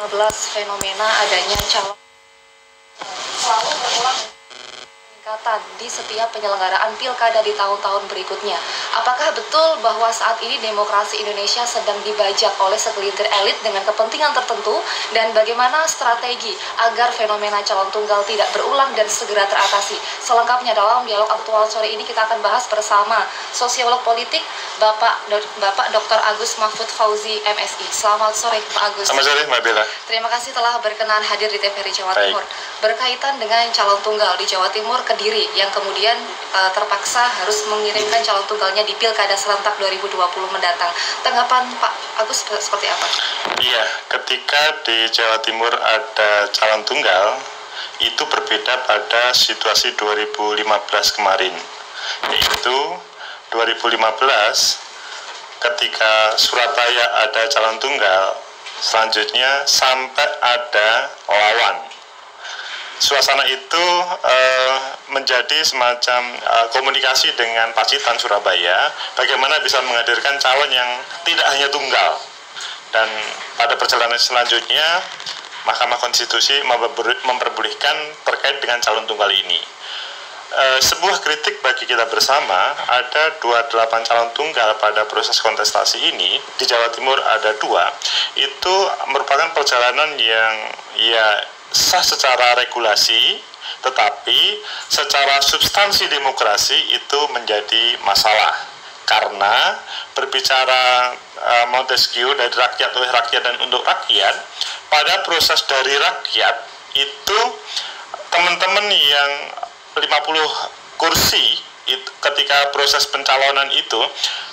15 fenomena adanya calon selalu berulang peningkatan di setiap penyelenggaraan pilkada di tahun-tahun berikutnya. Apakah betul bahwa saat ini demokrasi Indonesia sedang dibajak oleh segelintir elit dengan kepentingan tertentu, dan bagaimana strategi agar fenomena calon tunggal tidak berulang dan segera teratasi? Selengkapnya dalam dialog aktual sore ini kita akan bahas bersama sosiolog politik Bapak Dr. Agus Mahfud Fauzi MSI. Selamat sore Pak Agus. Selamat sore Mbak Bella. Terima kasih telah berkenan hadir di TVRI Jawa Timur. Berkaitan dengan calon tunggal di Jawa Timur, Kediri yang kemudian terpaksa harus mengirimkan calon tunggalnya di Pilkada serentak 2020 mendatang. Tanggapan Pak Agus seperti apa? Iya, ketika di Jawa Timur ada calon tunggal, itu berbeda pada situasi 2015 kemarin. Yaitu 2015 ketika Surabaya ada calon tunggal, selanjutnya sampai ada lawan. Suasana itu menjadi semacam komunikasi dengan Pacitan Surabaya, bagaimana bisa menghadirkan calon yang tidak hanya tunggal. Dan pada perjalanan selanjutnya, Mahkamah Konstitusi memperbolehkan terkait dengan calon tunggal ini. Sebuah kritik bagi kita bersama, ada 28 calon tunggal pada proses kontestasi ini. Di Jawa Timur ada 2, itu merupakan perjalanan yang sah secara regulasi, tetapi secara substansi demokrasi itu menjadi masalah. Karena berbicara Montesquieu, dari rakyat oleh rakyat dan untuk rakyat, pada proses dari rakyat itu teman-teman yang 50 kursi itu, ketika proses pencalonan itu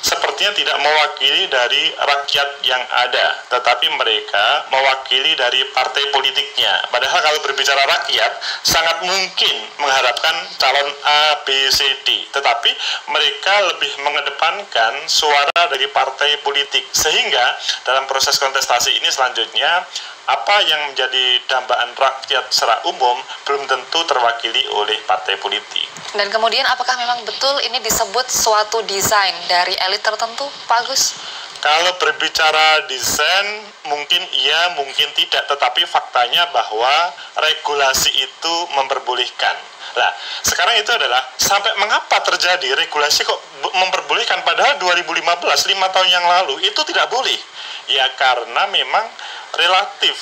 sepertinya tidak mewakili dari rakyat yang ada, tetapi mereka mewakili dari partai politiknya. Padahal kalau berbicara rakyat, sangat mungkin mengharapkan calon A, B, C, D, tetapi mereka lebih mengedepankan suara dari partai politik, sehingga dalam proses kontestasi ini selanjutnya apa yang menjadi dambaan rakyat secara umum belum tentu terwakili oleh partai politik. Dan kemudian apakah memang betul ini disebut suatu desain dari elit tertentu, Pak Agus? Kalau berbicara desain, mungkin iya, mungkin tidak, tetapi faktanya bahwa regulasi itu memperbolehkan. Nah, sekarang itu adalah sampai mengapa terjadi regulasi kok memperbolehkan, padahal 2015, 5 tahun yang lalu, itu tidak boleh. Ya karena memang relatif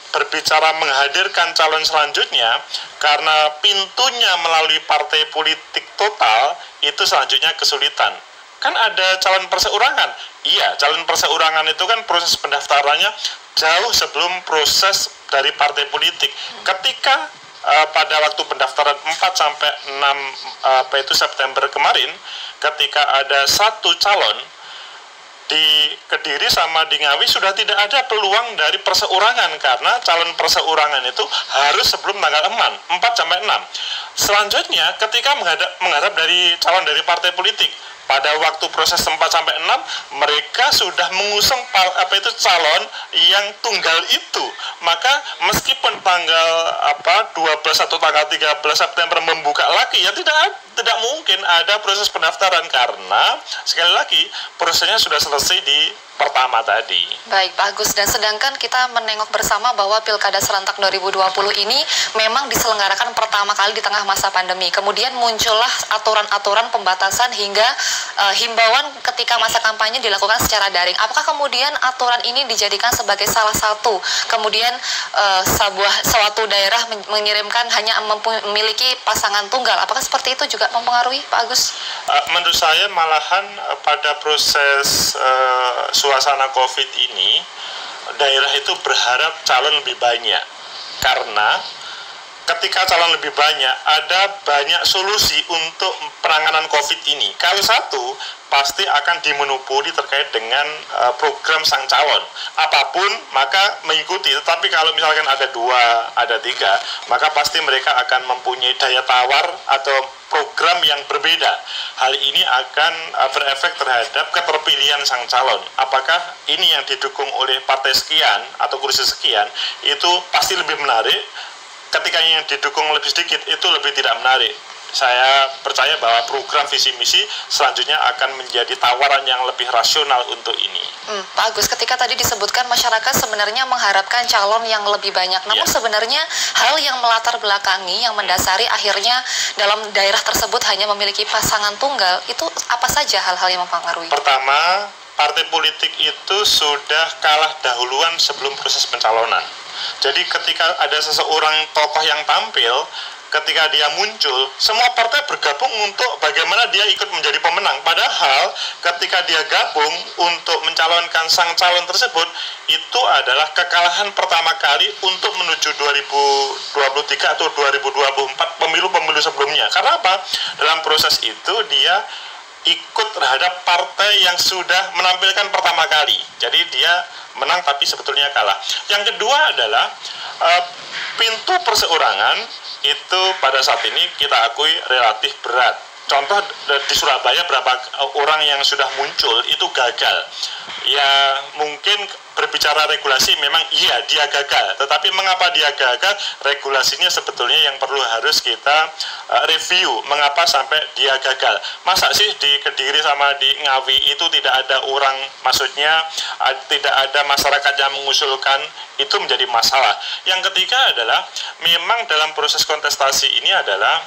berbicara menghadirkan calon selanjutnya, karena pintunya melalui partai politik total, itu selanjutnya kesulitan. Kan ada calon perseorangan. Iya, calon perseorangan itu kan proses pendaftarannya jauh sebelum proses dari partai politik. Ketika pada waktu pendaftaran 4 sampai 6 September kemarin, ketika ada satu calon di Kediri sama di Ngawi sudah tidak ada peluang dari perseorangan, karena calon perseorangan itu harus sebelum tanggal 4 sampai 6. Selanjutnya ketika menghadap dari calon dari partai politik, pada waktu proses 4 sampai 6 mereka sudah mengusung calon yang tunggal itu. Maka meskipun tanggal 12 atau tanggal 13 September membuka lagi, ya tidak mungkin ada proses pendaftaran, karena sekali lagi prosesnya sudah selesai di pertama tadi. Baik Pak Agus, dan sedangkan kita menengok bersama bahwa Pilkada serentak 2020 ini memang diselenggarakan pertama kali di tengah masa pandemi. Kemudian muncullah aturan-aturan pembatasan hingga himbauan ketika masa kampanye dilakukan secara daring. Apakah kemudian aturan ini dijadikan sebagai salah satu kemudian suatu daerah mengirimkan hanya memiliki pasangan tunggal? Apakah seperti itu juga mempengaruhi Pak Agus? Menurut saya malahan pada proses suasana COVID ini, daerah itu berharap calon lebih banyak, karena ketika calon lebih banyak, ada banyak solusi untuk penanganan COVID ini. Kalau satu, pasti akan dimonopoli terkait dengan program sang calon. Apapun, maka mengikuti. Tetapi kalau misalkan ada 2, ada 3, maka pasti mereka akan mempunyai daya tawar atau program yang berbeda. Hal ini akan berefek terhadap keterpilihan sang calon. Apakah ini yang didukung oleh partai sekian atau kursi sekian, itu pasti lebih menarik. Ketika yang didukung lebih sedikit, itu lebih tidak menarik. saya percaya bahwa program visi misi selanjutnya akan menjadi tawaran yang lebih rasional untuk ini. Pak Agus, ketika tadi disebutkan masyarakat sebenarnya mengharapkan calon yang lebih banyak, namun sebenarnya hal yang melatar belakangi, yang mendasari akhirnya dalam daerah tersebut hanya memiliki pasangan tunggal, itu apa saja hal-hal yang mempengaruhi? Pertama, partai politik itu sudah kalah dahuluan sebelum proses pencalonan. Jadi ketika ada seseorang tokoh yang tampil, ketika dia muncul, semua partai bergabung untuk bagaimana dia ikut menjadi pemenang. Padahal ketika dia gabung untuk mencalonkan sang calon tersebut, itu adalah kekalahan pertama kali untuk menuju 2023 atau 2024 pemilu-pemilu sebelumnya. Karena apa? Dalam proses itu dia ikut terhadap partai yang sudah menampilkan pertama kali. Jadi dia menang tapi sebetulnya kalah. Yang kedua adalah pintu perseorangan itu pada saat ini kita akui relatif berat. Contoh di Surabaya berapa orang yang sudah muncul itu gagal. Ya mungkin berbicara regulasi memang iya dia gagal. Tetapi mengapa dia gagal? Regulasinya sebetulnya yang perlu harus kita review. Mengapa sampai dia gagal? Masa sih di Kediri sama di Ngawi itu tidak ada orang, maksudnya tidak ada masyarakat yang mengusulkan, itu menjadi masalah. Yang ketiga adalah memang dalam proses kontestasi ini adalah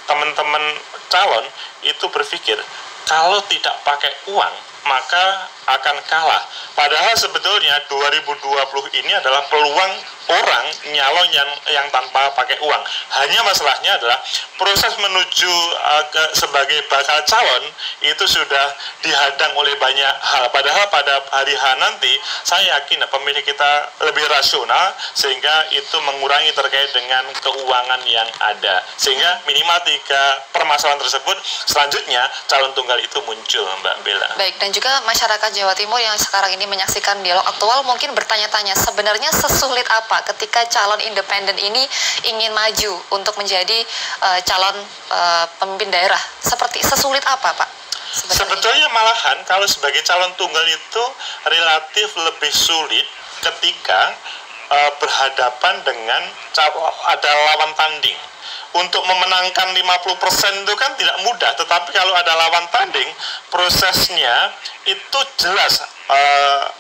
teman-teman calon itu berpikir kalau tidak pakai uang maka akan kalah. Padahal sebetulnya 2020 ini adalah peluang orang nyalon yang tanpa pakai uang. Hanya masalahnya adalah proses menuju sebagai bakal calon itu sudah dihadang oleh banyak hal. Padahal pada hari H nanti saya yakin pemilih kita lebih rasional sehingga itu mengurangi terkait dengan keuangan yang ada. Sehingga minimal 3 permasalahan tersebut selanjutnya calon tunggal itu muncul, Mbak Bella. Baik, dan juga masyarakat Jawa Timur yang sekarang ini menyaksikan dialog aktual mungkin bertanya-tanya sebenarnya sesulit apa ketika calon independen ini ingin maju untuk menjadi calon pemimpin daerah. Sesulit apa, Pak? Sebetulnya malahan kalau sebagai calon tunggal itu relatif lebih sulit ketika berhadapan dengan ada lawan tanding. Untuk memenangkan 50% itu kan tidak mudah, tetapi kalau ada lawan tanding, prosesnya itu jelas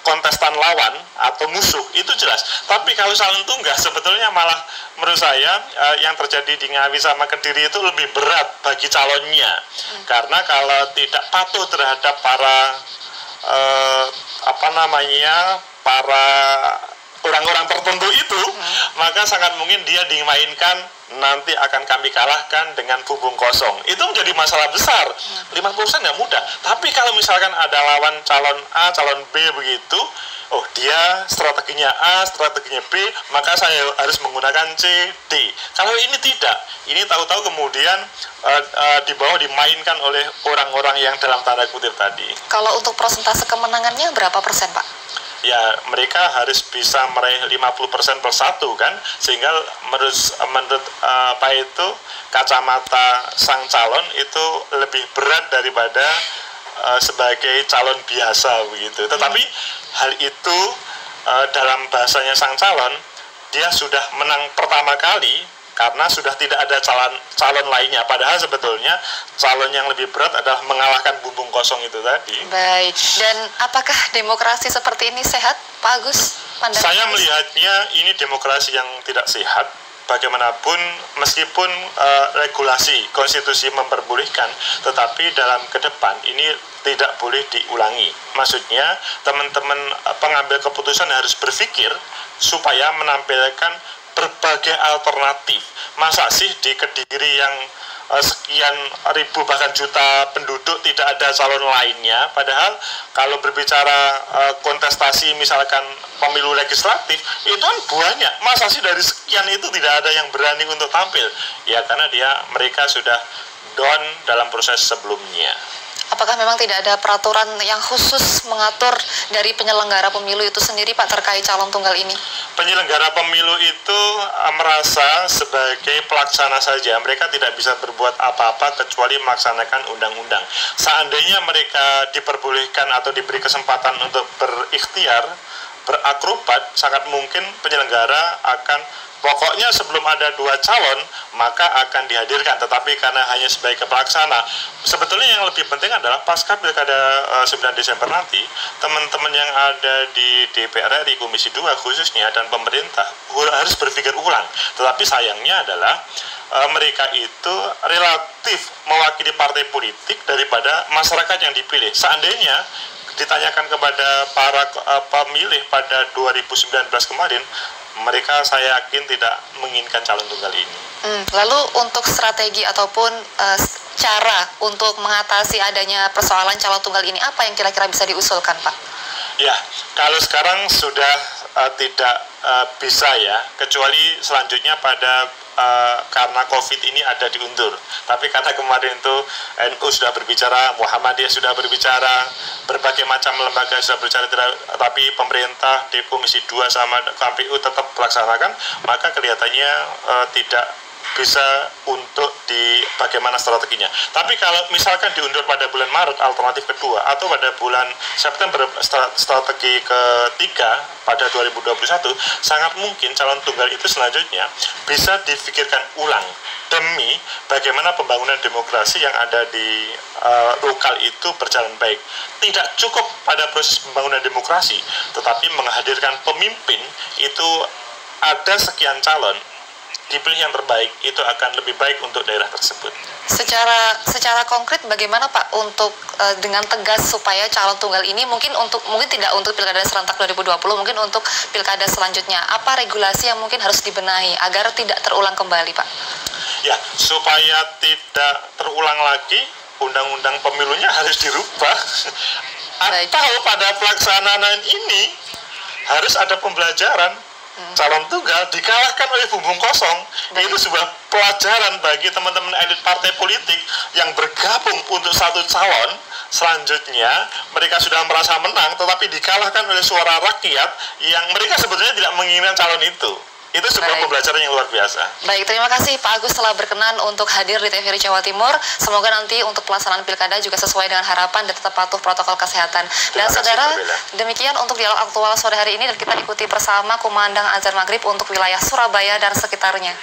kontestan lawan atau musuh itu jelas. Tapi kalau calon tunggal sebetulnya malah menurut saya yang terjadi di Ngawi sama Kediri itu lebih berat bagi calonnya. Karena kalau tidak patuh terhadap para para orang-orang tertentu itu, maka sangat mungkin dia dimainkan, nanti akan kami kalahkan dengan bumbung kosong. Itu menjadi masalah besar. 50% nggak mudah. Tapi kalau misalkan ada lawan calon A, calon B begitu, oh dia strateginya A, strateginya B, maka saya harus menggunakan C, D. Kalau ini tidak, ini tahu-tahu kemudian di bawah dimainkan oleh orang-orang yang dalam tanda kutip tadi. Kalau untuk persentase kemenangannya berapa persen, Pak? Ya mereka harus bisa meraih 50% per satu kan, sehingga menurut apa itu kacamata sang calon itu lebih berat daripada sebagai calon biasa begitu. Tetapi hal itu dalam bahasanya sang calon, dia sudah menang pertama kali karena sudah tidak ada calon lainnya. Padahal sebetulnya calon yang lebih berat adalah mengalahkan bumbung kosong itu tadi. Baik, dan apakah demokrasi seperti ini sehat, Pak Agus? Saya melihatnya ini demokrasi yang tidak sehat. Bagaimanapun, meskipun regulasi konstitusi memperbolehkan, tetapi dalam ke depan ini tidak boleh diulangi. Maksudnya, teman-teman pengambil keputusan harus berpikir supaya menampilkan berbagai alternatif. Masa sih di Kediri yang sekian ribu bahkan juta penduduk tidak ada calon lainnya? Padahal kalau berbicara kontestasi misalkan pemilu legislatif itu kan banyak. Masa sih dari sekian itu tidak ada yang berani untuk tampil? Ya karena mereka sudah down dalam proses sebelumnya. Apakah memang tidak ada peraturan yang khusus mengatur dari penyelenggara pemilu itu sendiri, Pak, terkait calon tunggal ini? penyelenggara pemilu itu merasa sebagai pelaksana saja. Mereka tidak bisa berbuat apa-apa kecuali melaksanakan undang-undang. Seandainya mereka diperbolehkan atau diberi kesempatan untuk berikhtiar, berakrobat, sangat mungkin penyelenggara akan pokoknya sebelum ada 2 calon maka akan dihadirkan, tetapi karena hanya sebagai pelaksana. Sebetulnya yang lebih penting adalah pasca pilkada 9 Desember nanti, teman-teman yang ada di DPR RI Komisi 2 khususnya dan pemerintah harus berpikir ulang. Tetapi sayangnya adalah mereka itu relatif mewakili partai politik daripada masyarakat yang dipilih. Seandainya ditanyakan kepada para pemilih pada 2019 kemarin, mereka saya yakin tidak menginginkan calon tunggal ini. Lalu untuk strategi ataupun cara untuk mengatasi adanya persoalan calon tunggal ini, apa yang kira-kira bisa diusulkan, Pak? Ya, kalau sekarang sudah tidak bisa ya, kecuali selanjutnya pada karena COVID ini ada diundur. Tapi karena kemarin itu NU sudah berbicara, Muhammadiyah sudah berbicara, berbagai macam lembaga sudah berbicara, tapi pemerintah di Komisi 2 sama KPU tetap melaksanakan, maka kelihatannya tidak bisa untuk di bagaimana strateginya. Tapi kalau misalkan diundur pada bulan Maret, alternatif kedua, atau pada bulan September, strategi ketiga pada 2021, sangat mungkin calon tunggal itu selanjutnya bisa difikirkan ulang demi bagaimana pembangunan demokrasi yang ada di lokal itu berjalan baik. Tidak cukup pada proses pembangunan demokrasi, tetapi menghadirkan pemimpin itu ada sekian calon, dipilih yang terbaik, itu akan lebih baik untuk daerah tersebut. Secara konkret bagaimana Pak untuk dengan tegas supaya calon tunggal ini mungkin tidak untuk pilkada serentak 2020, mungkin untuk pilkada selanjutnya, apa regulasi yang mungkin harus dibenahi agar tidak terulang kembali, Pak? Ya, supaya tidak terulang lagi, undang-undang pemilunya harus dirubah. Atau pada pelaksanaan ini harus ada pembelajaran. Calon tunggal dikalahkan oleh bumbung kosong. Itu sebuah pelajaran bagi teman-teman elit partai politik yang bergabung untuk satu calon. Selanjutnya mereka sudah merasa menang, tetapi dikalahkan oleh suara rakyat yang mereka sebetulnya tidak menginginkan calon itu. Itu sebuah pembelajaran yang luar biasa. Baik, terima kasih Pak Agus telah berkenan untuk hadir di TVRI Jawa Timur. Semoga nanti untuk pelaksanaan pilkada juga sesuai dengan harapan dan tetap patuh protokol kesehatan. Dan saudara, demikian untuk dialog aktual sore hari ini, dan kita ikuti bersama kumandang azan maghrib untuk wilayah Surabaya dan sekitarnya.